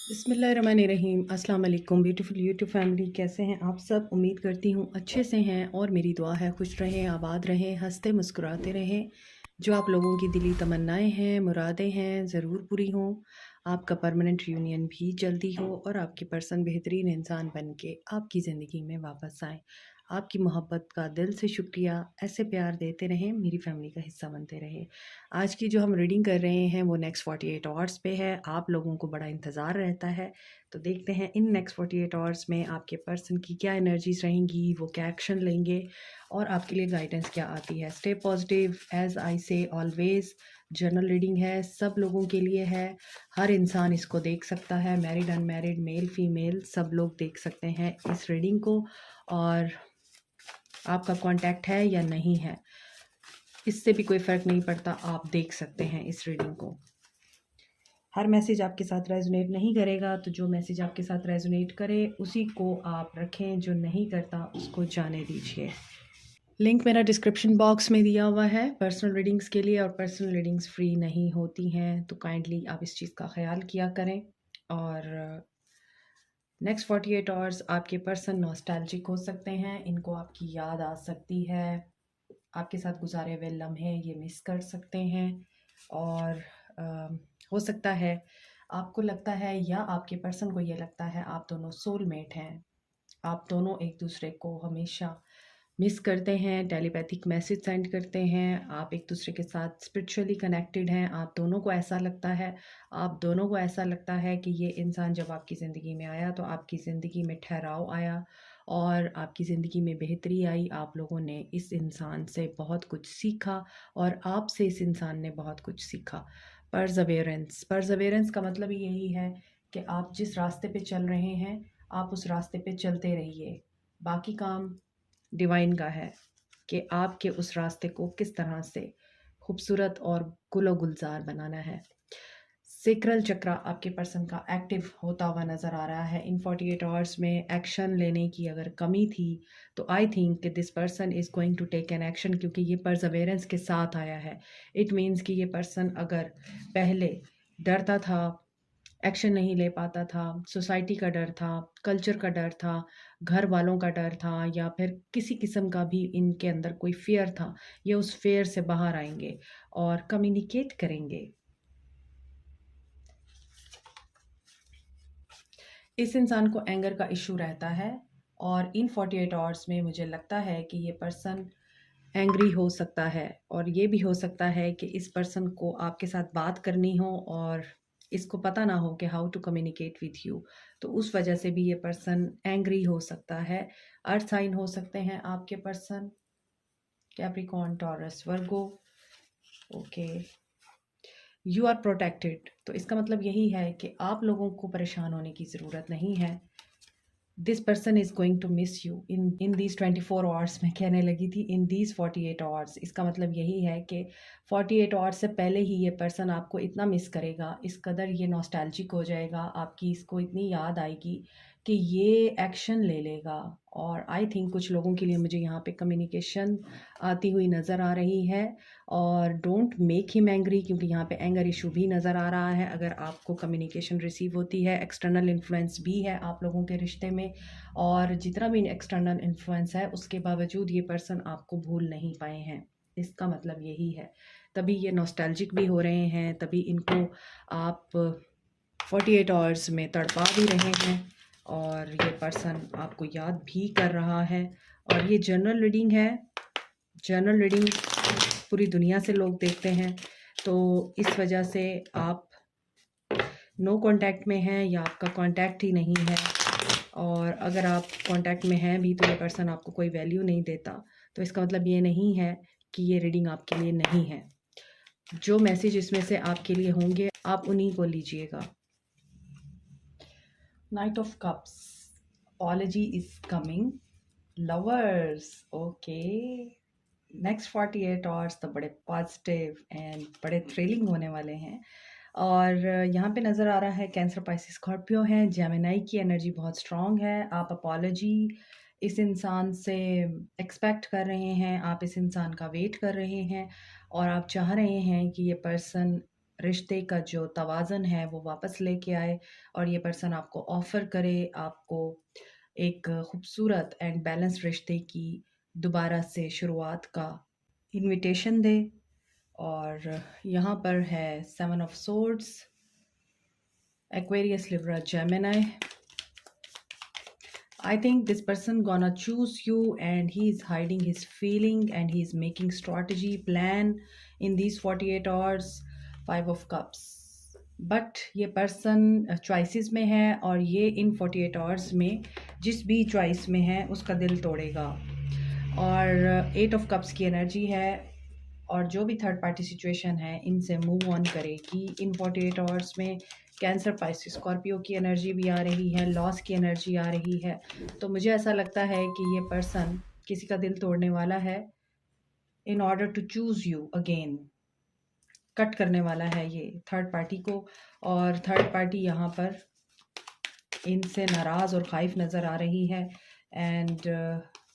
बिस्मिल्लाहिर्रहमानिर्रहीम। अस्सलाम वालेकुम ब्यूटीफुल यूट्यूब फैमिली, कैसे हैं आप सब? उम्मीद करती हूँ अच्छे से हैं और मेरी दुआ है खुश रहें, आबाद रहें, हंसते मुस्कुराते रहें। जो आप लोगों की दिली तमन्नाएं हैं, मुरादें हैं, ज़रूर पूरी हों। आपका परमानेंट यूनियन भी जल्दी हो और आपकी पर्सन बेहतरीन इंसान बन के आपकी ज़िंदगी में वापस आए। आपकी मोहब्बत का दिल से शुक्रिया। ऐसे प्यार देते रहें, मेरी फैमिली का हिस्सा बनते रहें। आज की जो हम रीडिंग कर रहे हैं वो नेक्स्ट 48 आवर्स पे है। आप लोगों को बड़ा इंतज़ार रहता है, तो देखते हैं इन नेक्स्ट 48 आवर्स में आपके पर्सन की क्या एनर्जीज रहेंगी, वो क्या एक्शन लेंगे और आपके लिए गाइडेंस क्या आती है। स्टे पॉजिटिव, एज आई से ऑलवेज। जनरल रीडिंग है, सब लोगों के लिए है। हर इंसान इसको देख सकता है, मैरिड अनमैरिड, मेल फीमेल, सब लोग देख सकते हैं इस रीडिंग को। और आपका कांटेक्ट है या नहीं है इससे भी कोई फ़र्क नहीं पड़ता, आप देख सकते हैं इस रीडिंग को। हर मैसेज आपके साथ रेजोनेट नहीं करेगा, तो जो मैसेज आपके साथ रेजोनेट करे उसी को आप रखें, जो नहीं करता उसको जाने दीजिए। लिंक मेरा डिस्क्रिप्शन बॉक्स में दिया हुआ है पर्सनल रीडिंग्स के लिए, और पर्सनल रीडिंग्स फ्री नहीं होती हैं, तो काइंडली आप इस चीज़ का ख्याल किया करें। और नेक्स्ट 48 आवर्स आपके पर्सन नॉस्टैल्जिक हो सकते हैं, इनको आपकी याद आ सकती है, आपके साथ गुजारे हुए लम्हे ये मिस कर सकते हैं। और हो सकता है आपको लगता है या आपके पर्सन को ये लगता है आप दोनों सोलमेट हैं, आप दोनों एक दूसरे को हमेशा मिस करते हैं, टेलीपैथिक मैसेज सेंड करते हैं, आप एक दूसरे के साथ स्पिरिचुअली कनेक्टेड हैं। आप दोनों को ऐसा लगता है, आप दोनों को ऐसा लगता है कि ये इंसान जब आपकी ज़िंदगी में आया तो आपकी ज़िंदगी में ठहराव आया और आपकी ज़िंदगी में बेहतरी आई। आप लोगों ने इस इंसान से बहुत कुछ सीखा और आपसे इस इंसान ने बहुत कुछ सीखा। परजवेरेंस, परजवेरेंस का मतलब यही है कि आप जिस रास्ते पे चल रहे हैं आप उस रास्ते पे चलते रहिए, बाकी काम डिवाइन का है कि आपके उस रास्ते को किस तरह से खूबसूरत और गुलो गुलजार बनाना है। सेक्रल चक्र आपके पर्सन का एक्टिव होता हुआ नज़र आ रहा है। इन 48 आवर्स में एक्शन लेने की अगर कमी थी तो आई थिंक कि this person is going to take an action, क्योंकि ये परजवेरेंस के साथ आया है। इट मीन्स कि ये पर्सन अगर पहले डरता था, एक्शन नहीं ले पाता था, सोसाइटी का डर था, कल्चर का डर था, घर वालों का डर था, या फिर किसी किस्म का भी इनके अंदर कोई फ़ियर था, ये उस फ़ियर से बाहर आएंगे और कम्युनिकेट करेंगे। इस इंसान को एंगर का इशू रहता है और इन 48 आवर्स में मुझे लगता है कि ये पर्सन एंग्री हो सकता है, और ये भी हो सकता है कि इस पर्सन को आपके साथ बात करनी हो और इसको पता ना हो कि how to communicate with you, तो उस वजह से भी ये पर्सन एंग्री हो सकता है। अर्थ साइन हो सकते हैं आपके person, Capricorn, Taurus, Virgo. Okay, you are protected, तो इसका मतलब यही है कि आप लोगों को परेशान होने की ज़रूरत नहीं है। This person is going to miss you in these 24 hours. मैं कहने लगी थी इन दीज 48 आवर्स, इसका मतलब यही है कि 48 आवर्स से पहले ही ये पर्सन आपको इतना मिस करेगा, इस कदर ये नॉस्टैल्जिक हो जाएगा, आपकी इसको इतनी याद आएगी कि ये एक्शन ले लेगा। और आई थिंक कुछ लोगों के लिए मुझे यहाँ पे कम्युनिकेशन आती हुई नज़र आ रही है। और डोंट मेक हिम एंग्री, क्योंकि यहाँ पे एंगर इशू भी नज़र आ रहा है। अगर आपको कम्युनिकेशन रिसीव होती है, एक्सटर्नल इन्फ्लुएंस भी है आप लोगों के रिश्ते में, और जितना भी एक्सटर्नल इन्फ्लुएंस है उसके बावजूद ये पर्सन आपको भूल नहीं पाए हैं, इसका मतलब यही है। तभी ये नॉस्टैल्जिक भी हो रहे हैं, तभी इनको आप 48 आवर्स में तड़पा भी रहे हैं और ये पर्सन आपको याद भी कर रहा है। और ये जनरल रीडिंग है, जनरल रीडिंग पूरी दुनिया से लोग देखते हैं, तो इस वजह से आप नो कांटेक्ट में हैं या आपका कांटेक्ट ही नहीं है, और अगर आप कांटेक्ट में हैं भी तो ये पर्सन आपको कोई वैल्यू नहीं देता, तो इसका मतलब ये नहीं है कि ये रीडिंग आपके लिए नहीं है। जो मैसेज इसमें से आपके लिए होंगे आप उन्हीं को लीजिएगा। Night of cups, apology is coming, lovers. Okay, next 48 hours तो बड़े पॉजिटिव एंड बड़े थ्रिलिंग होने वाले हैं। और यहाँ पे नज़र आ रहा है कैंसर, पाइसिस, स्कॉर्पियो है, जेमिनी की एनर्जी बहुत स्ट्रॉन्ग है। आप अपॉलजी इस इंसान से एक्सपेक्ट कर रहे हैं, आप इस इंसान का वेट कर रहे हैं और आप चाह रहे हैं कि ये पर्सन रिश्ते का जो तवाज़न है वो वापस लेके आए और ये पर्सन आपको ऑफ़र करे, आपको एक खूबसूरत एंड बैलेंस्ड रिश्ते की दोबारा से शुरुआत का इन्विटेशन दे। और यहाँ पर है 7 of swords, Aquarius, Libra, Gemini. I think this person gonna choose you and he is hiding his feeling and he is making strategy plan in these 48 hours. 5 of cups. But ये person choices में है और ये इन 48 hours में जिस भी choice में है उसका दिल तोड़ेगा। और 8 ऑफ कप्स की एनर्जी है और जो भी थर्ड पार्टी सिचुएशन है इनसे मूव ऑन करेगी इन 48 आवर्स में। कैंसर, पाइसेस, स्कॉर्पियो की एनर्जी भी आ रही है, लॉस की एनर्जी आ रही है। तो मुझे ऐसा लगता है कि ये पर्सन किसी का दिल तोड़ने वाला है in order to choose you again. Cut करने वाला है ये थर्ड पार्टी को और थर्ड पार्टी यहाँ पर इनसे नाराज़ और ख़ाइफ नज़र आ रही है। एंड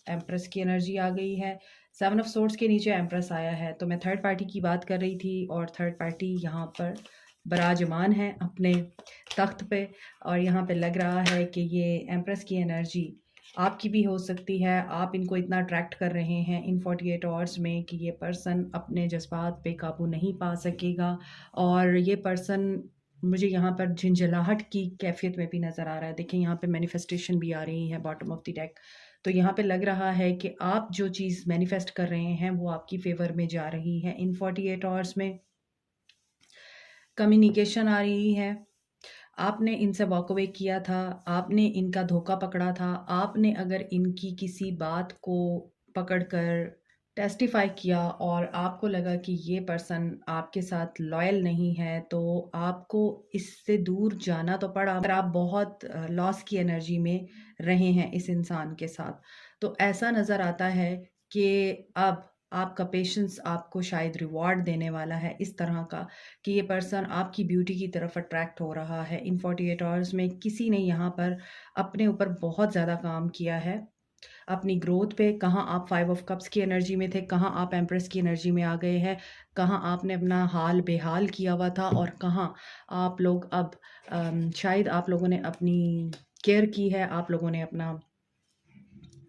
एम्प्रेस की एनर्जी आ गई है। 7 ऑफ सोर्ड्स के नीचे एम्प्रेस आया है। तो मैं थर्ड पार्टी की बात कर रही थी और थर्ड पार्टी यहाँ पर बराजमान है अपने तख्त पे और यहाँ पे लग रहा है कि ये एम्प्रेस की एनर्जी आपकी भी हो सकती है। आप इनको इतना अट्रैक्ट कर रहे हैं इन 48 आवर्स में कि ये पर्सन अपने जज्बात पे काबू नहीं पा सकेगा और ये पर्सन मुझे यहाँ पर झंझलाहट की कैफियत में भी नज़र आ रहा है। देखिए यहाँ पे मैनिफेस्टेशन भी आ रही है बॉटम ऑफ द डेक। तो यहाँ पे लग रहा है कि आप जो चीज़ मैनिफेस्ट कर रहे हैं वो आपकी फेवर में जा रही है इन 48 आवर्स में। कम्युनिकेशन आ रही है, आपने इनसे वॉक अवे किया था, आपने इनका धोखा पकड़ा था, आपने अगर इनकी किसी बात को पकड़कर टेस्टिफाई किया और आपको लगा कि ये पर्सन आपके साथ लॉयल नहीं है तो आपको इससे दूर जाना तो पड़ा। अगर आप बहुत लॉस की एनर्जी में रहे हैं इस इंसान के साथ तो ऐसा नज़र आता है कि अब आपका पेशेंस आपको शायद रिवॉर्ड देने वाला है इस तरह का कि ये पर्सन आपकी ब्यूटी की तरफ अट्रैक्ट हो रहा है इन 48 आवर्स में। किसी ने यहाँ पर अपने ऊपर बहुत ज़्यादा काम किया है अपनी ग्रोथ पे। कहाँ आप 5 ऑफ कप्स की एनर्जी में थे, कहाँ आप एम्प्रेस की एनर्जी में आ गए हैं, कहाँ आपने अपना हाल बेहाल किया हुआ था और कहाँ आप लोग अब शायद आप लोगों ने अपनी केयर की है, आप लोगों ने अपना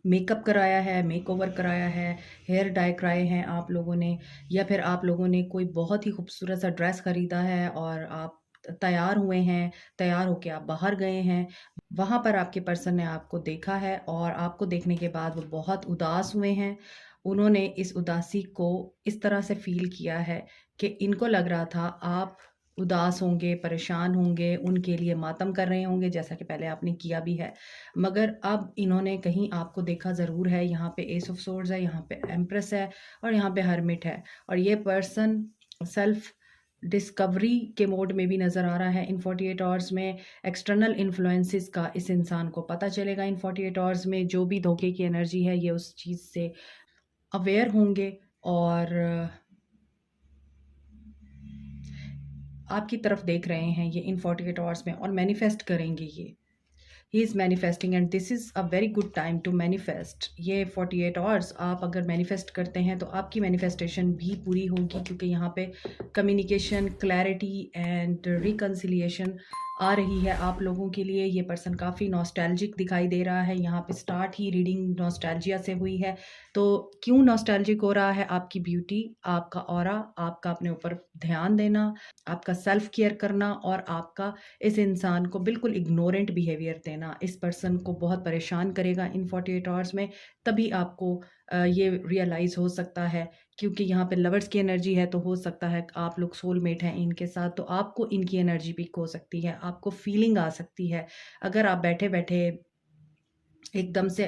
मेकअप कराया है, मेकओवर कराया है, हेयर डाई कराए हैं आप लोगों ने, या फिर आप लोगों ने कोई बहुत ही खूबसूरत सा ड्रेस खरीदा है और आप तैयार हुए हैं, तैयार होके आप बाहर गए हैं। वहाँ पर आपके पर्सन ने आपको देखा है और आपको देखने के बाद वो बहुत उदास हुए हैं। उन्होंने इस उदासी को इस तरह से फ़ील किया है कि इनको लग रहा था आप उदास होंगे, परेशान होंगे, उनके लिए मातम कर रहे होंगे जैसा कि पहले आपने किया भी है। मगर अब इन्होंने कहीं आपको देखा ज़रूर है। यहाँ पे एस ऑफ सोर्ड्स है, यहाँ पे एम्प्रेस है और यहाँ पे हर्मिट है और ये पर्सन सेल्फ डिस्कवरी के मोड में भी नज़र आ रहा है इन 48 आवर्स में। एक्सटर्नल इन्फ्लुएंसेस का इस इंसान को पता चलेगा इन 48 आवर्स में। जो भी धोखे की एनर्जी है ये उस चीज़ से अवेयर होंगे और आपकी तरफ देख रहे हैं ये इन 48 आवर्स में और मैनिफेस्ट करेंगे ये। He is manifesting and this is a very good time to manifest. ये 48 आवर्स आप अगर मैनिफेस्ट करते हैं तो आपकी मैनिफेस्टेशन भी पूरी होगी क्योंकि यहाँ पे कम्युनिकेशन, क्लैरिटी एंड रिकन्सिलिएशन आ रही है आप लोगों के लिए। ये पर्सन काफ़ी नॉस्टैल्जिक दिखाई दे रहा है। यहाँ पे स्टार्ट ही रीडिंग नॉस्टैल्जिया से हुई है। तो क्यों नॉस्टैल्जिक हो रहा है? आपकी ब्यूटी, आपका ऑरा, आपका अपने ऊपर ध्यान देना, आपका सेल्फ केयर करना और आपका इस इंसान को बिल्कुल इग्नोरेंट बिहेवियर देना इस पर्सन को बहुत परेशान करेगा इन 48 आवर्स में। तभी आपको ये रियलाइज़ हो सकता है क्योंकि यहाँ पे लवर्स की एनर्जी है तो हो सकता है आप लोग सोलमेट हैं इनके साथ, तो आपको इनकी एनर्जी पिक हो सकती है, आपको फीलिंग आ सकती है। अगर आप बैठे-बैठे एकदम से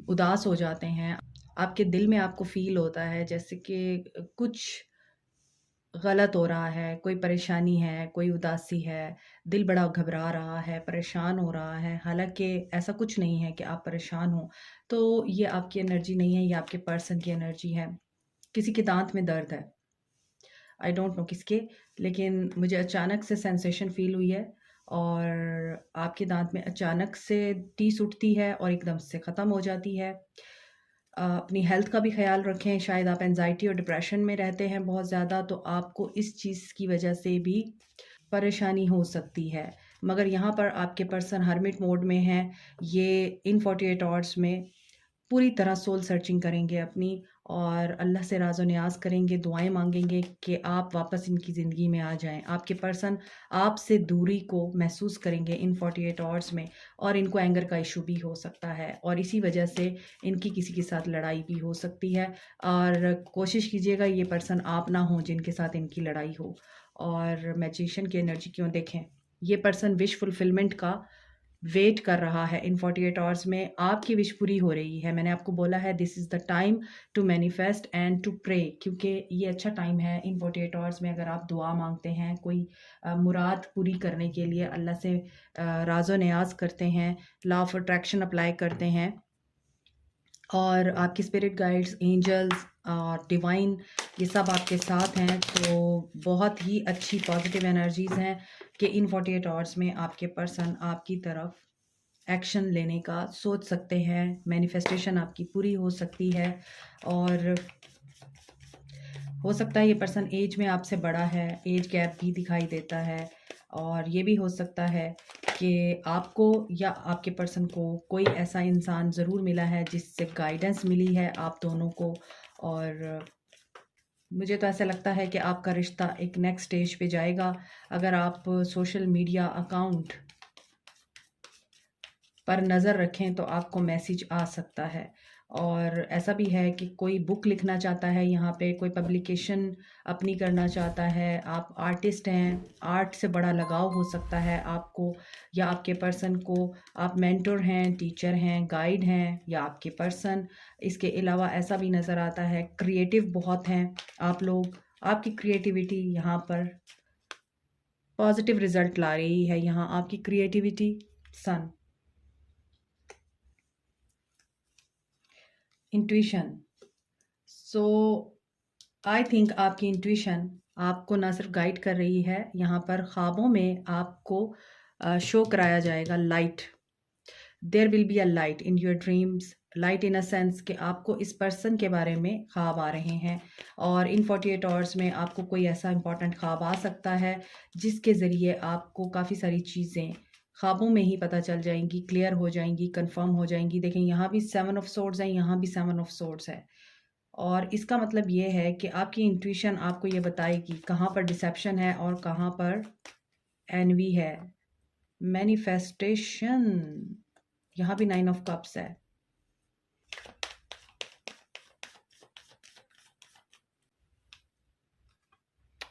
उदास हो जाते हैं, आपके दिल में आपको फ़ील होता है जैसे कि कुछ गलत हो रहा है, कोई परेशानी है, कोई उदासी है, दिल बड़ा घबरा रहा है, परेशान हो रहा है, हालाँकि ऐसा कुछ नहीं है कि आप परेशान हो। तो ये आपकी एनर्जी नहीं है, ये आपके पर्सन की एनर्जी है। किसी के दाँत में दर्द है, आई डोंट नो किसके, लेकिन मुझे अचानक से सेंसेशन फ़ील हुई है और आपके दाँत में अचानक से टीस उठती है और एकदम से ख़त्म हो जाती है। अपनी हेल्थ का भी ख्याल रखें। शायद आप एंजाइटी और डिप्रेशन में रहते हैं बहुत ज़्यादा, तो आपको इस चीज़ की वजह से भी परेशानी हो सकती है। मगर यहाँ पर आपके पर्सन हर्मिट मोड में हैं। ये इन 48 आवर्स में पूरी तरह सोल सर्चिंग करेंगे अपनी, और अल्लाह से राज़ो नियाज़ करेंगे, दुआएं मांगेंगे कि आप वापस इनकी ज़िंदगी में आ जाएं। आपके पर्सन आपसे दूरी को महसूस करेंगे इन 48 आवर्स में, और इनको एंगर का इशू भी हो सकता है, और इसी वजह से इनकी किसी के साथ लड़ाई भी हो सकती है। और कोशिश कीजिएगा ये पर्सन आप ना हो जिनके साथ इनकी लड़ाई हो। और मैजिशियन की एनर्जी क्यों देखें, ये पर्सन विश फुलफिलमेंट का वेट कर रहा है। इन 48 आवर्स में आपकी विश पूरी हो रही है। मैंने आपको बोला है this is the time to manifest and to pray, क्योंकि ये अच्छा टाइम है। इन 48 आवर्स में अगर आप दुआ मांगते हैं, कोई मुराद पूरी करने के लिए अल्लाह से राज़ो नियाज़ करते हैं, लॉ ऑफ अट्रैक्शन अप्लाई करते हैं, और आपकी स्पिरिट गाइड्स, एंजल्स और डिवाइन ये सब आपके साथ हैं, तो बहुत ही अच्छी पॉजिटिव एनर्जीज़ हैं कि इन 48 आवर्स में आपके पर्सन आपकी तरफ एक्शन लेने का सोच सकते हैं। मैनिफेस्टेशन आपकी पूरी हो सकती है, और हो सकता है ये पर्सन एज में आपसे बड़ा है, एज गैप भी दिखाई देता है। और ये भी हो सकता है कि आपको या आपके पर्सन को कोई ऐसा इंसान ज़रूर मिला है जिससे गाइडेंस मिली है आप दोनों को, और मुझे तो ऐसा लगता है कि आपका रिश्ता एक नेक्स्ट स्टेज पे जाएगा। अगर आप सोशल मीडिया अकाउंट पर नज़र रखें तो आपको मैसेज आ सकता है। और ऐसा भी है कि कोई बुक लिखना चाहता है, यहाँ पे कोई पब्लिकेशन अपनी करना चाहता है, आप आर्टिस्ट हैं, आर्ट से बड़ा लगाव हो सकता है आपको या आपके पर्सन को, आप मेंटर हैं, टीचर हैं, गाइड हैं, या आपके पर्सन। इसके अलावा ऐसा भी नज़र आता है क्रिएटिव बहुत हैं आप लोग, आपकी क्रिएटिविटी यहाँ पर पॉजिटिव रिजल्ट ला रही है। यहाँ आपकी creativity sun intuition, so I think आपकी इंट्यूशन आपको ना सिर्फ गाइड कर रही है, यहाँ पर ख्वाबों में आपको शो कराया जाएगा light. There will be a light in your dreams, light in a sense कि आपको इस पर्सन के बारे में ख्वाब आ रहे हैं, और इन 48 आवर्स में आपको कोई ऐसा इंपॉर्टेंट ख्वाब आ सकता है जिसके ज़रिए आपको काफ़ी सारी चीज़ें ख्वाबों में ही पता चल जाएंगी, क्लियर हो जाएंगी, कंफर्म हो जाएंगी। देखें यहाँ भी 7 ऑफ सोर्ड्स है, यहाँ भी 7 ऑफ सोर्ड्स है, और इसका मतलब ये है कि आपकी इंट्यूशन आपको ये बताएगी कहाँ पर डिसेप्शन है और कहाँ पर एनवी है। मैनिफेस्टेशन, यहाँ भी 9 ऑफ कप्स है।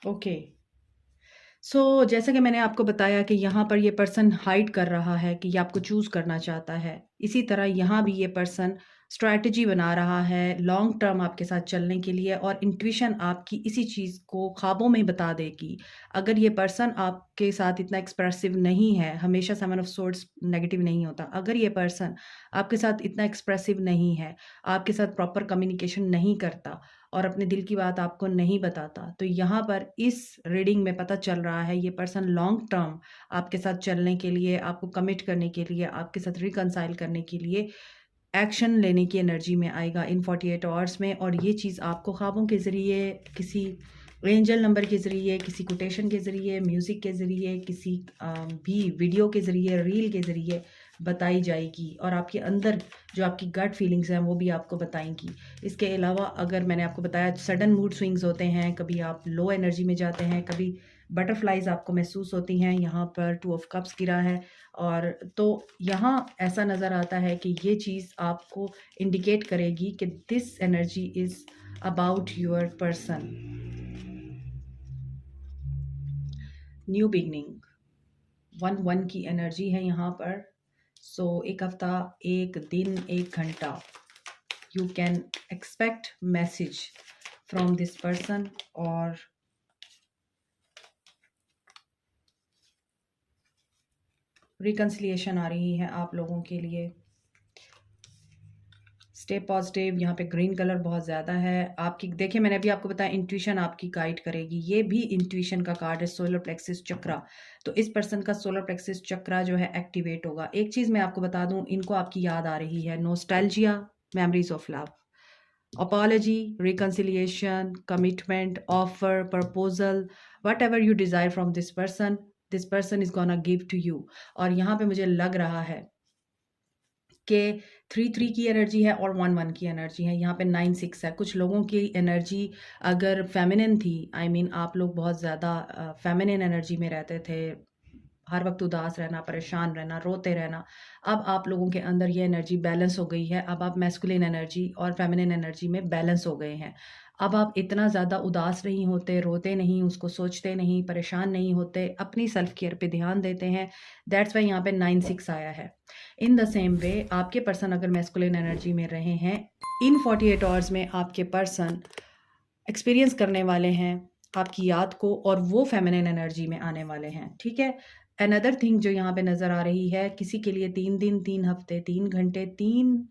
ओके, सो जैसा कि मैंने आपको बताया कि यहाँ पर ये पर्सन हाइड कर रहा है कि ये आपको चूज़ करना चाहता है, इसी तरह यहाँ भी ये पर्सन स्ट्रैटेजी बना रहा है लॉन्ग टर्म आपके साथ चलने के लिए, और इंट्यूशन आपकी इसी चीज़ को ख्वाबों में बता देगी। अगर ये पर्सन आपके साथ इतना एक्सप्रेसिव नहीं है, हमेशा 7 ऑफ सोर्ड्स नेगेटिव नहीं होता, अगर ये पर्सन आपके साथ इतना एक्सप्रेसिव नहीं है, आपके साथ प्रॉपर कम्युनिकेशन नहीं करता और अपने दिल की बात आपको नहीं बताता, तो यहाँ पर इस रीडिंग में पता चल रहा है ये पर्सन लॉन्ग टर्म आपके साथ चलने के लिए, आपको कमिट करने के लिए, आपके साथ रिकंसाइल करने के लिए एक्शन लेने की एनर्जी में आएगा इन 48 आवर्स में। और ये चीज़ आपको ख्वाबों के ज़रिए, किसी एंजल नंबर के ज़रिए, किसी कोटेशन के ज़रिए, म्यूज़िक के ज़रिए, किसी भी वीडियो के ज़रिए, रील के ज़रिए बताई जाएगी, और आपके अंदर जो आपकी गट फीलिंग्स हैं वो भी आपको बताएंगी। इसके अलावा अगर मैंने आपको बताया सडन मूड स्विंग्स होते हैं, कभी आप लो एनर्जी में जाते हैं, कभी बटरफ्लाइज आपको महसूस होती हैं, यहाँ पर 2 ऑफ कप्स गिरा है, और तो यहाँ ऐसा नज़र आता है कि ये चीज़ आपको इंडिकेट करेगी कि this energy is about your person. New beginning 1-1 की एनर्जी है यहाँ पर। सो एक हफ्ता, एक दिन, एक घंटा, you can expect message from this person, और रिकन्सिलिएशन आ रही है आप लोगों के लिए। स्टे पॉजिटिव, यहाँ पे ग्रीन कलर बहुत ज़्यादा है आपकी। देखिए मैंने अभी आपको बताया इंट्यूशन आपकी गाइड करेगी, ये भी इंट्यूशन का कार्ड है, सोलर प्लेक्सिस चक्रा। तो इस पर्सन का सोलर प्लेक्सिस चक्रा जो है एक्टिवेट होगा। एक चीज़ मैं आपको बता दूं, इनको आपकी याद आ रही है, nostalgia, memories of love. apology, reconciliation, commitment, offer, proposal, whatever you desire from this person is gonna give to you. और यहाँ पे मुझे लग रहा है कि 3-3 की एनर्जी है और 1-1 की एनर्जी है। यहाँ पे 9-6 है। कुछ लोगों की एनर्जी अगर फेमिनिन थी, आई मीन आप लोग बहुत ज़्यादा फेमिनिन एनर्जी में रहते थे, हर वक्त उदास रहना, परेशान रहना, रोते रहना। अब आप लोगों के अंदर ये एनर्जी बैलेंस हो गई है। अब आप मैस्कुलिन एनर्जी और फेमिनिन एनर्जी में बैलेंस हो गए हैं। अब आप इतना ज़्यादा उदास नहीं होते, रोते नहीं, उसको सोचते नहीं, परेशान नहीं होते, अपनी सेल्फ केयर पे ध्यान देते हैं। दैट्स वाई यहाँ पे 9-6 आया है। इन द सेम वे आपके पर्सन अगर मैस्कुलिन एनर्जी में रहे हैं, इन 48 आवर्स में आपके पर्सन एक्सपीरियंस करने वाले हैं आपकी याद को, और वो फेमिनिन एनर्जी में आने वाले हैं। ठीक है। अनदर थिंग जो यहाँ पे नज़र आ रही है, किसी के लिए 3 दिन, 3 हफ्ते, 3 घंटे, 3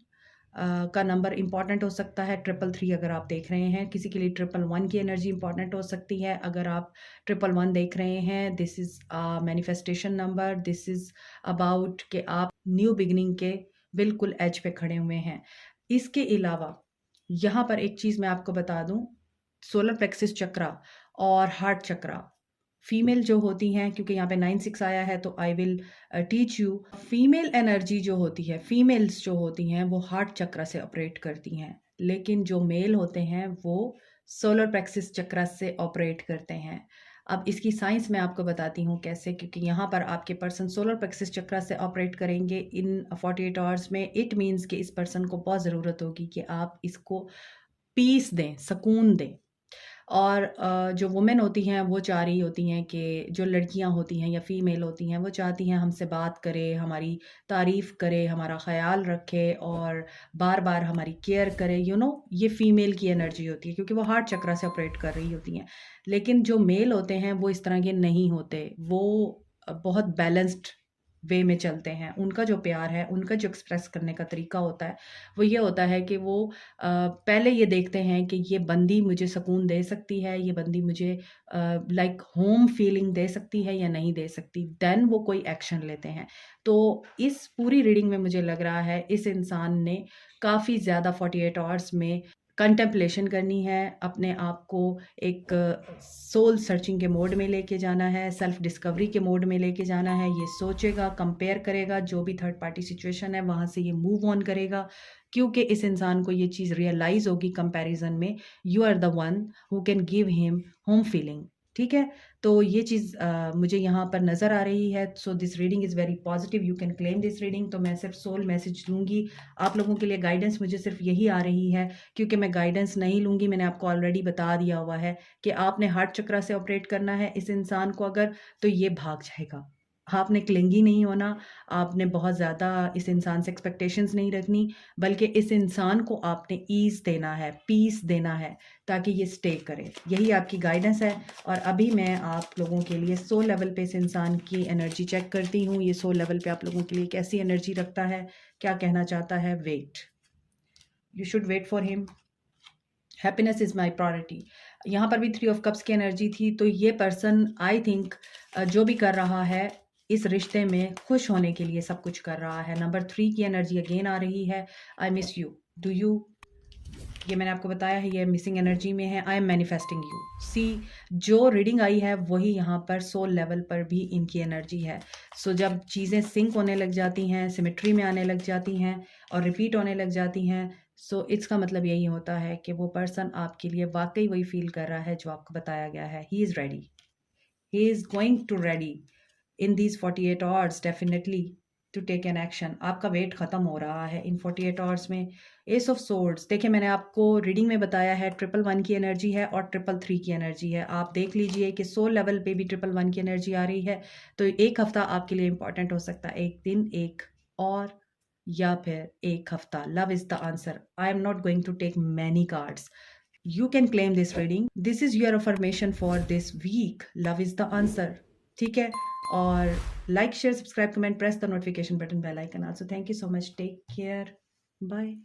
का नंबर इंपॉर्टेंट हो सकता है। 333 अगर आप देख रहे हैं, किसी के लिए 111 की एनर्जी इंपॉर्टेंट हो सकती है। अगर आप 111 देख रहे हैं, this is manifestation number, this is about कि आप न्यू बिगनिंग के बिल्कुल एज पे खड़े हुए हैं। इसके अलावा यहाँ पर एक चीज़ मैं आपको बता दूँ, सोलर प्लेक्सिस चक्रा और हार्ट चक्रा फीमेल जो होती हैं, क्योंकि यहाँ पे 9-6 आया है तो I will teach you. Female energy जो होती है, फीमेल्स जो होती हैं वो हार्ट चक्र से ऑपरेट करती हैं, लेकिन जो मेल होते हैं वो सोलर प्लेक्सिस चक्र से ऑपरेट करते हैं। अब इसकी साइंस मैं आपको बताती हूँ कैसे, क्योंकि यहाँ पर आपके पर्सन सोलर प्लेक्सिस चक्र से ऑपरेट करेंगे इन 48 आवर्स में। इट मीन्स कि इस पर्सन को बहुत ज़रूरत होगी कि आप इसको पीस दें, सुकून दें। और जो वुमेन होती हैं वो चाह रही होती हैं कि जो लड़कियां होती हैं या फीमेल होती हैं वो चाहती हैं हमसे बात करे, हमारी तारीफ़ करे, हमारा ख़्याल रखे और बार बार हमारी केयर करे। ये फ़ीमेल की एनर्जी होती है, क्योंकि वो हार्ट चक्र से ऑपरेट कर रही होती हैं। लेकिन जो मेल होते हैं वो इस तरह के नहीं होते, वो बहुत बैलेंस्ड वे में चलते हैं। उनका जो प्यार है, उनका जो एक्सप्रेस करने का तरीका होता है, वो ये होता है कि वो पहले ये देखते हैं कि ये बंदी मुझे सुकून दे सकती है, ये बंदी मुझे लाइक होम फीलिंग दे सकती है या नहीं दे सकती, देन वो कोई एक्शन लेते हैं। तो इस पूरी रीडिंग में मुझे लग रहा है इस इंसान ने काफ़ी ज़्यादा 48 आवर्स में कंटेम्पलेशन करनी है, अपने आप को एक सोल सर्चिंग के मोड में लेके जाना है, सेल्फ डिस्कवरी के मोड में लेके जाना है। ये सोचेगा, कंपेयर करेगा, जो भी थर्ड पार्टी सिचुएशन है वहाँ से ये मूव ऑन करेगा, क्योंकि इस इंसान को ये चीज़ रियलाइज़ होगी कंपैरिजन में, you are the one who can give him home feeling. ठीक है। तो ये चीज़ मुझे यहाँ पर नज़र आ रही है। So this reading is very positive, you can claim this reading. तो मैं सिर्फ सोल मैसेज दूंगी आप लोगों के लिए। गाइडेंस मुझे सिर्फ यही आ रही है, क्योंकि मैं गाइडेंस नहीं लूँगी। मैंने आपको ऑलरेडी बता दिया हुआ है कि आपने हार्ट चक्र से ऑपरेट करना है इस इंसान को अगर, तो ये भाग जाएगा। आपने क्लिंगी नहीं होना, आपने बहुत ज़्यादा इस इंसान से एक्सपेक्टेशंस नहीं रखनी, बल्कि इस इंसान को आपने ईज़ देना है, पीस देना है, ताकि ये स्टे करे। यही आपकी गाइडेंस है। और अभी मैं आप लोगों के लिए सोल लेवल पे इस इंसान की एनर्जी चेक करती हूँ। ये सोल लेवल पे आप लोगों के लिए कैसी एनर्जी रखता है, क्या कहना चाहता है। Wait, you should wait for him. Happiness is my priority. यहाँ पर भी 3 ऑफ कप्स की एनर्जी थी। तो ये पर्सन आई थिंक जो भी कर रहा है इस रिश्ते में खुश होने के लिए सब कुछ कर रहा है। नंबर 3 की एनर्जी अगेन आ रही है। I miss you, do you, ये मैंने आपको बताया है, ये मिसिंग एनर्जी में है। I am manifesting you. See, जो रीडिंग आई है वही यहाँ पर सोल लेवल पर भी इनकी एनर्जी है। सो जब चीज़ें सिंक होने लग जाती हैं, सिमेट्री में आने लग जाती हैं और रिपीट होने लग जाती हैं, सो इसका मतलब यही होता है कि वो पर्सन आपके लिए वाकई वही फील कर रहा है जो आपको बताया गया है। He is ready, he is going to ready in these 48 hours definitely to take an action. आपका वेट ख़त्म हो रहा है इन 48 आवर्स में। एस ऑफ सोर्ड्स, देखिए मैंने आपको रीडिंग में बताया है 111 की एनर्जी है और 333 की एनर्जी है। आप देख लीजिए कि सोल लेवल पे भी 111 की एनर्जी आ रही है। तो एक हफ्ता आपके लिए इंपॉर्टेंट हो सकता है, एक दिन, एक और या फिर एक हफ्ता। Love is the answer. I am not going to take many cards. You can claim this reading. This is your affirmation for this week. Love is the answer. ठीक है। और like, share, subscribe, comment, press the notification button, bell icon also. Thank you so much. Take care. Bye.